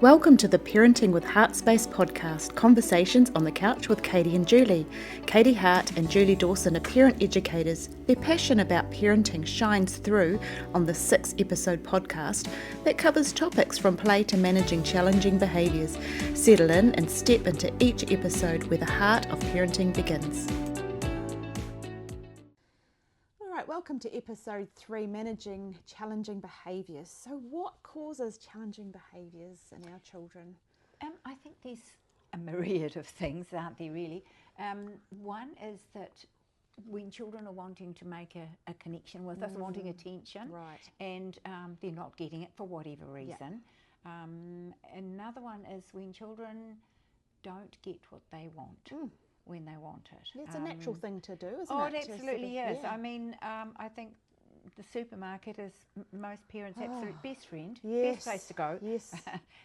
Welcome to the Parenting with Heart Space podcast, Conversations on the Couch with Katie and Julie. Katie Hart and Julie Dawson are parent educators. Their passion about parenting shines through on the 6-episode podcast that covers topics from play to managing challenging behaviours. Settle in and step into each episode where the heart of parenting begins. Welcome to episode 3, Managing Challenging Behaviours. So what causes challenging behaviours in our children? I think there's a myriad of things, aren't there really? One is that when children are wanting to make a connection with us, wanting attention, right, and they're not getting it for whatever reason. Another one is when children don't get what they want. When they want it. It's a natural thing to do, isn't it? it? It absolutely is. Yeah. I mean, I think the supermarket is most parents' absolute best friend, yes. best place to go. Yes,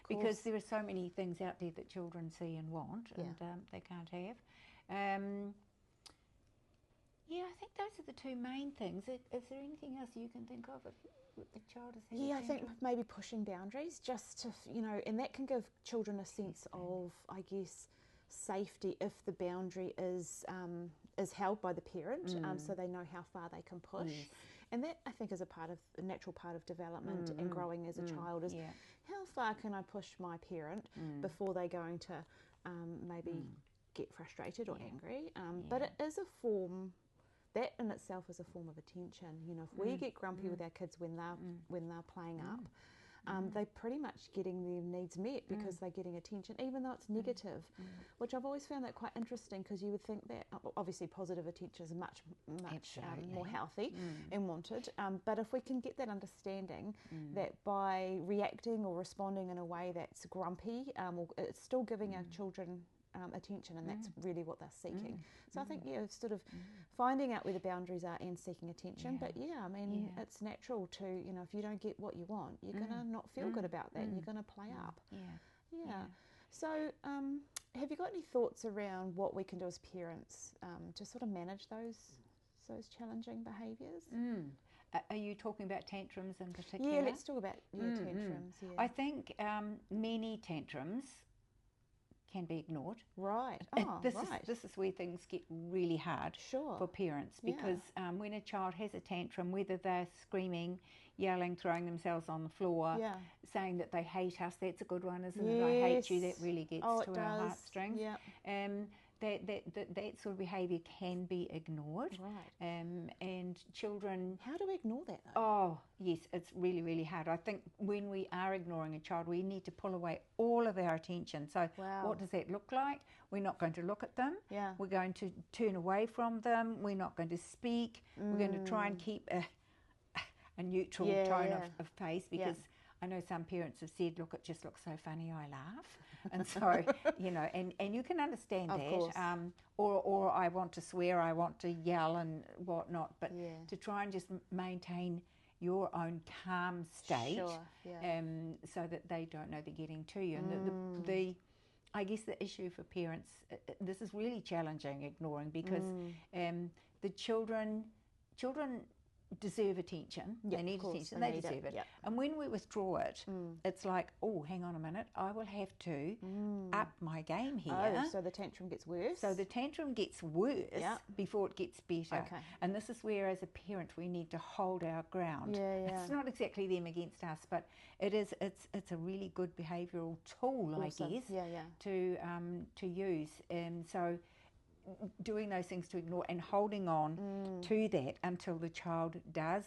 because there are so many things out there that children see and want, and they can't have. I think those are the two main things. Is there anything else you can think of if the child is having I think maybe pushing boundaries, just to, and that can give children a sense of, I guess, safety if the boundary is held by the parent, so they know how far they can push. Yes. And that, I think, is a natural part of development and growing as a child is how far can I push my parent before they're going to maybe get frustrated or angry. But it is a form, that in itself is a form of attention. If we get grumpy with our kids when they're playing up, they're pretty much getting their needs met because they're getting attention, even though it's negative, which I've always found that quite interesting, because you would think that obviously positive attention is much more healthy and wanted, but if we can get that understanding that by reacting or responding in a way that's grumpy, it's still giving our children attention, and that's really what they're seeking. So I think sort of finding out where the boundaries are and seeking attention. But it's natural to, if you don't get what you want, you're gonna not feel good about that. You're gonna play up. So have you got any thoughts around what we can do as parents to sort of manage those challenging behaviours? Are you talking about tantrums in particular? Yeah, let's talk about tantrums. I think many tantrums can be ignored. Right. This is where things get really hard for parents, because when a child has a tantrum, whether they're screaming, yelling, throwing themselves on the floor, saying that they hate us, that's a good one, isn't it? I hate you, that really gets to our heartstrings. That sort of behaviour can be ignored. Right. And children... How do we ignore that, though? Oh, yes, it's really, really hard. I think when we are ignoring a child, we need to pull away all of our attention. So what does that look like? We're not going to look at them. We're going to turn away from them. We're not going to speak. We're going to try and keep a neutral tone of face, because I know some parents have said, look, it just looks so funny, I laugh. And so, and you can understand that. Or I want to swear, I want to yell and whatnot, but to try and just maintain your own calm state, so that they don't know they're getting to you. And the I guess the issue for parents, this is really challenging, ignoring, because the children deserve attention. They need attention. They deserve it. And when we withdraw it, it's like, oh, hang on a minute, I will have to up my game here. Oh, so the tantrum gets worse? So the tantrum gets worse before it gets better. Okay. And this is where, as a parent, we need to hold our ground. It's not exactly them against us, but it's a really good behavioural tool, I guess, to use. And so doing those things to ignore and holding on to that until the child does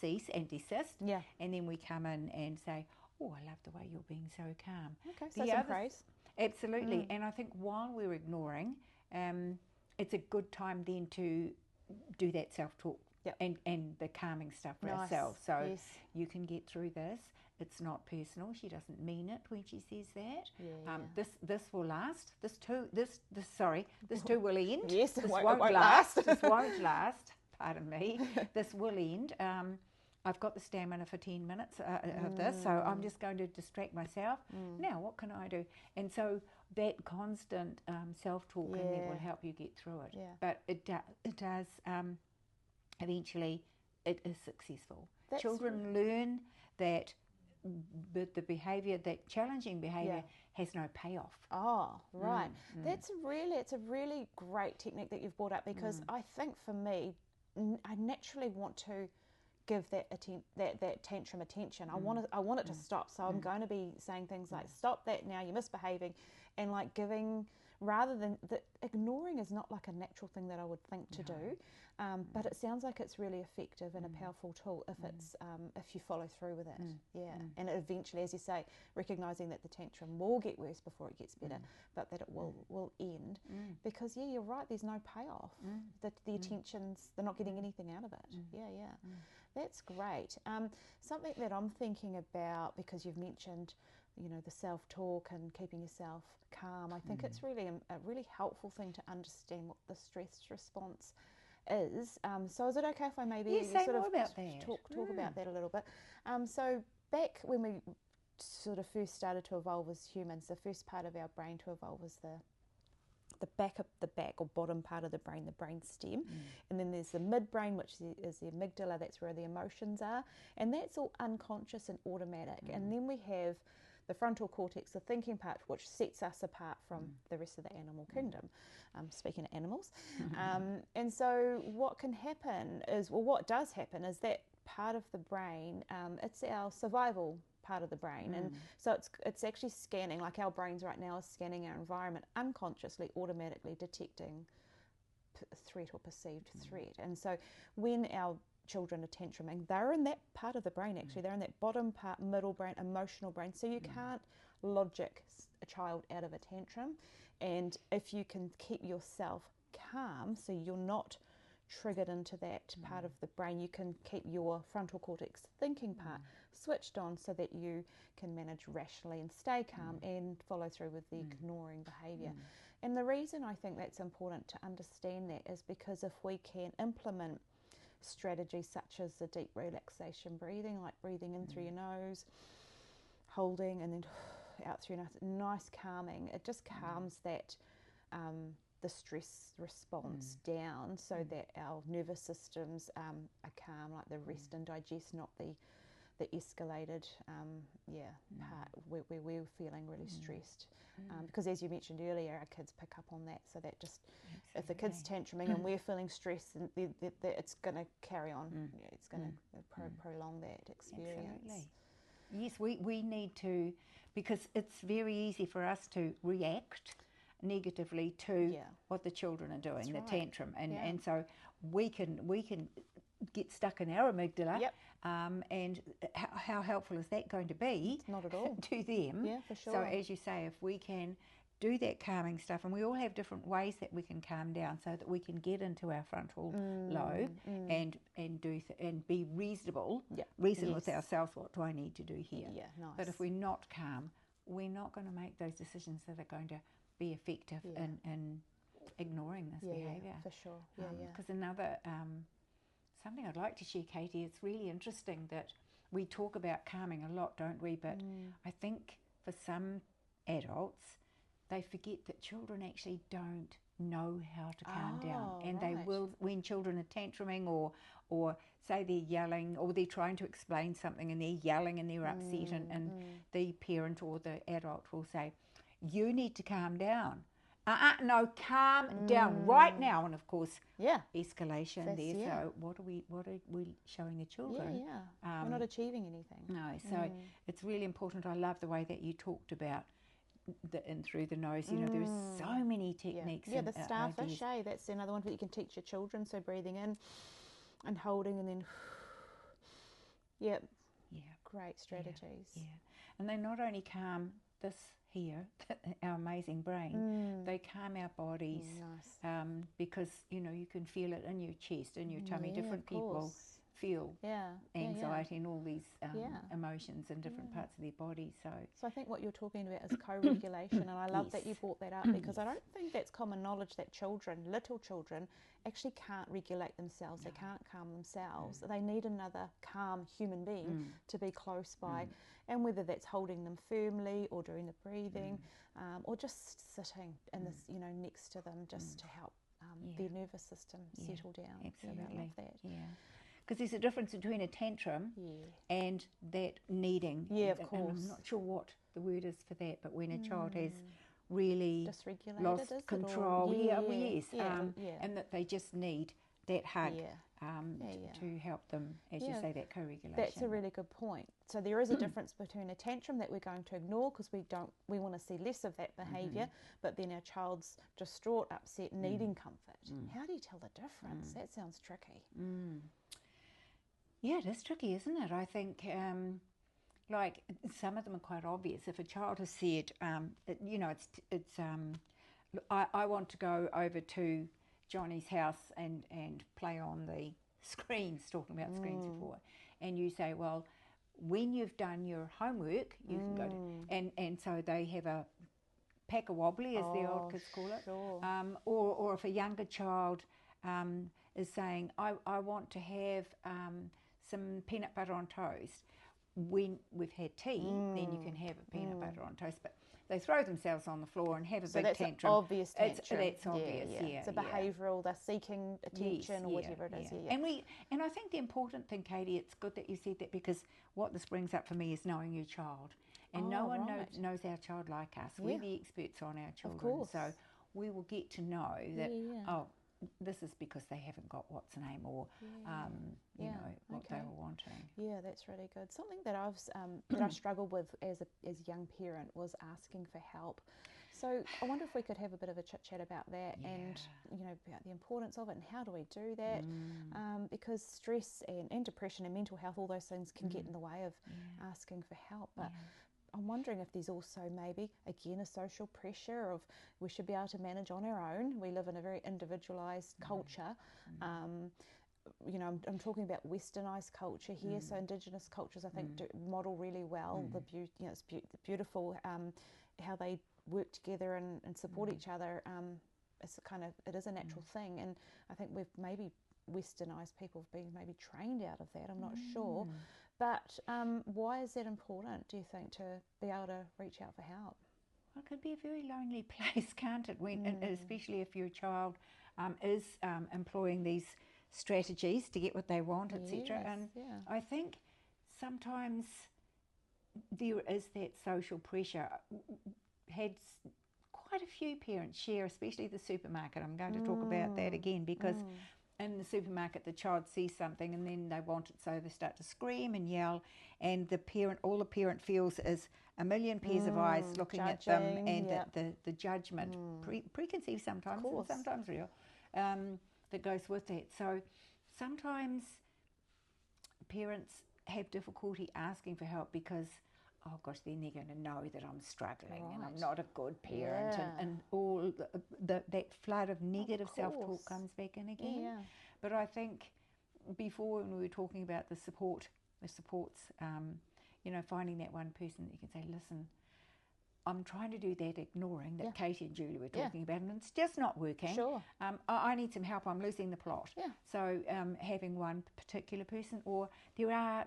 cease and desist, and then we come in and say, oh, I love the way you're being so calm. Okay, so some praise. Absolutely. And I think while we're ignoring, it's a good time then to do that self-talk and the calming stuff for ourselves. So you can get through this. It's not personal. She doesn't mean it when she says that. This will last. This too will end. Yes, this won't last. This won't last. Pardon me. This will end. I've got the stamina for 10 minutes of this, so I'm just going to distract myself. Now, what can I do? And so that constant self-talk in there will help you get through it. But it does eventually, it is successful. Children learn that but the behaviour, that challenging behaviour, has no payoff. Oh, right. It's a really great technique that you've brought up, because I think for me, I naturally want to give that tantrum attention. I want it to stop. So I'm going to be saying things like, stop that now, you're misbehaving, and like giving, rather than ignoring is not like a natural thing that I would think to do, but it sounds like it's really effective and a powerful tool if it's if you follow through with it. And eventually, as you say, recognizing that the tantrum will get worse before it gets better, but that it will end, because you're right, there's no payoff. That the attention's, they're not getting anything out of it. That's great. Something that I'm thinking about, because you've mentioned, the self-talk and keeping yourself calm, I think it's really a really helpful thing to understand what the stress response is. So is it okay if I maybe sort of talk about that a little bit? So back when we sort of first started to evolve as humans, the first part of our brain to evolve was the back or bottom part of the brain stem, and then there's the midbrain, which is the amygdala. That's where the emotions are, and that's all unconscious and automatic. And then we have the frontal cortex, the thinking part, which sets us apart from the rest of the animal kingdom. Speaking of animals, and so what can happen is, what does happen is that part of the brain, it's our survival part of the brain, and so it's actually scanning, like our brains right now is scanning our environment unconsciously, automatically detecting threat or perceived threat. And so when our children are tantruming, they're in that part of the brain, actually they're in that bottom part, middle brain, emotional brain, so you can't logic a child out of a tantrum. And if you can keep yourself calm, so you're not triggered into that part of the brain, you can keep your frontal cortex thinking part switched on, so that you can manage rationally and stay calm and follow through with the ignoring behaviour. And the reason I think that's important to understand that is because if we can implement strategies such as the deep relaxation breathing, like breathing in through your nose, holding, and then out through your nose, nice calming, it just calms that the stress response down, so that our nervous systems are calm, like the rest and digest, not the escalated part where we're feeling really stressed. Because as you mentioned earlier, our kids pick up on that, so that just, if the kid's tantruming and we're feeling stressed, then it's going to carry on. It's going to prolong that experience. Absolutely. Yes, we need to, because it's very easy for us to react negatively to what the children are doing, the tantrum, and so we can get stuck in our amygdala. And how helpful is that going to be? Not at all. To them. Yeah, for sure. So as you say, if we can do that calming stuff, and we all have different ways that we can calm down, so that we can get into our frontal lobe and be reasonable with ourselves. What do I need to do here? Yeah, nice. But if we're not calm, we're not going to make those decisions that are going to be effective in ignoring this behaviour. For sure. Because another something I'd like to share, Katie, it's really interesting that we talk about calming a lot, don't we? But I think for some adults, they forget that children actually don't know how to calm down, and they will, when children are tantruming or say they're yelling, or they're trying to explain something and they're yelling and they're upset, and the parent or the adult will say, you need to calm down. No, calm down right now. And of course, escalation there. So what are we showing the children? We're not achieving anything. No, so it's really important. I love the way that you talked about the in through the nose. There's so many techniques. The starfish, that's another one that you can teach your children. So breathing in and holding, and then great strategies. And they not only calm this here, our amazing brain, they calm our bodies. Because you can feel it in your chest, in your tummy. Different people feel anxiety and all these emotions in different parts of their body. So I think what you're talking about is co-regulation, and I love that you brought that up, because I don't think that's common knowledge that little children, actually can't regulate themselves. They can't calm themselves. They need another calm human being to be close by, and whether that's holding them firmly or doing the breathing, or just sitting in this, next to them, just to help their nervous system settle down. Absolutely. So I love that. because there's a difference between a tantrum and that needing. Yeah, of course. And I'm not sure what the word is for that, but when a child has really lost control, and that they just need that hug to help them, as you say, that co-regulation. That's a really good point. So there is a difference between a tantrum that we're going to ignore because we want to see less of that behaviour, but then our child's distraught, upset, needing comfort. How do you tell the difference? That sounds tricky. Yeah, it is tricky, isn't it? I think like some of them are quite obvious. If a child has said, I want to go over to Johnny's house and play on the screens, talking about screens before, and you say, well, when you've done your homework, you can go to, and so they have a pack a wobbly, as the old kids call it, or if a younger child is saying, I want to have some peanut butter on toast. When we've had tea, then you can have a peanut butter on toast, but they throw themselves on the floor and have a big tantrum. An obvious tantrum. That's obvious, It's a behavioural, they're seeking attention or whatever it is. And I think the important thing, Katie, it's good that you said that, because what this brings up for me is knowing your child. And no one knows our child like us. We're the experts on our children. Of course. So we will get to know that, this is because they haven't got what's name or, what they were wanting. Yeah, that's really good. Something that I struggled with as a young parent was asking for help. So I wonder if we could have a bit of a chit chat about that and, about the importance of it and how do we do that? Because stress and depression and mental health, all those things can get in the way of asking for help. But I'm wondering if there's also maybe, again, a social pressure of we should be able to manage on our own. We live in a very individualised culture. I'm talking about westernised culture here, so Indigenous cultures, I think, do model really well it's beautiful how they work together and support each other. It is a natural thing, and I think we've maybe westernised people have been maybe trained out of that. I'm not sure. But why is that important, do you think, to be able to reach out for help? Well, it could be a very lonely place, can't it? Especially if your child is employing these strategies to get what they want, etc. And I think sometimes there is that social pressure. Had quite a few parents share, especially the supermarket. I'm going to talk about that again, because in the supermarket, the child sees something and then they want it, so they start to scream and yell, and all the parent feels is a million pairs of eyes looking at them, and the judgment, preconceived sometimes, and sometimes real, that goes with that. So sometimes parents have difficulty asking for help because, oh gosh, then they're going to know that I'm struggling and I'm not a good parent, and all that flood of negative self-talk comes back in again. But I think before, when we were talking about the supports, finding that one person that you can say, listen, I'm trying to do that ignoring that Katie and Julie were talking about, and it's just not working. Sure. I need some help. I'm losing the plot. Yeah. So having one particular person, or there are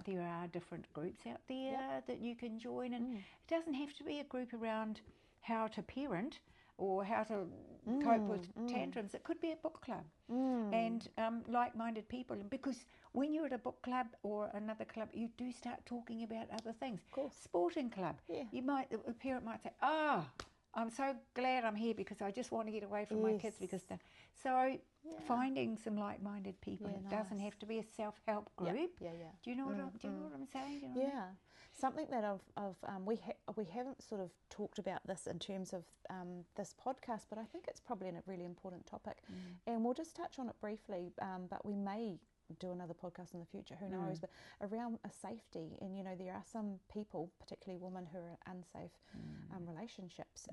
different groups out there that you can join, and it doesn't have to be a group around how to parent or how to cope with tantrums. It could be a book club and like-minded people, because when you're at a book club or another club, you do start talking about other things. Of course. Sporting club. Yeah. A parent might say, I'm so glad I'm here because I just want to get away from my kids because finding some like-minded people. It doesn't have to be a self-help group. Do you know what I'm saying? Do you know Something that we haven't sort of talked about this in terms of this podcast, but I think it's probably a really important topic, and we'll just touch on it briefly. But we may do another podcast in the future, who knows, but around safety. And there are some people, particularly women, who are in unsafe relationships,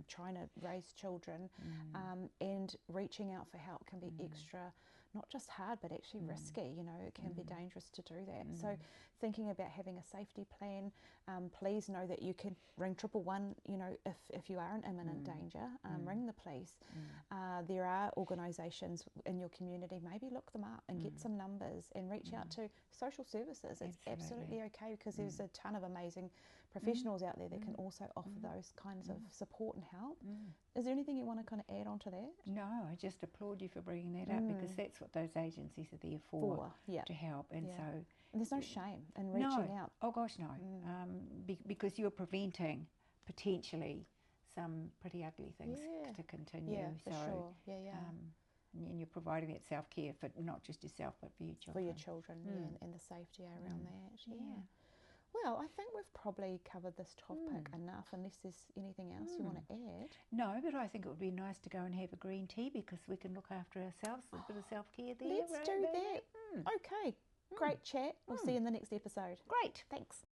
trying to raise children, and reaching out for help can be extra, not just hard, but actually risky. It can be dangerous to do that. So thinking about having a safety plan, please know that you can ring 111, if you are in imminent danger, ring the police. There are organisations in your community, maybe look them up and get some numbers and reach out to social services. It's absolutely okay, because there's a ton of amazing professionals out there that can also offer those kinds of support and help. Is there anything you want to kind of add on to that? No, I just applaud you for bringing that up, because that's what those agencies are there for, to help. And so, and there's no shame in reaching out. Oh gosh, no, because you're preventing potentially some pretty ugly things to continue. Yeah, for so, sure. And you're providing that self-care for not just yourself but for your children. For your children, and the safety around that. Well, I think we've probably covered this topic enough, unless there's anything else you want to add. No, but I think it would be nice to go and have a green tea, because we can look after ourselves. A bit of self-care there. Let's do that. Okay, great chat. We'll see you in the next episode. Great. Thanks.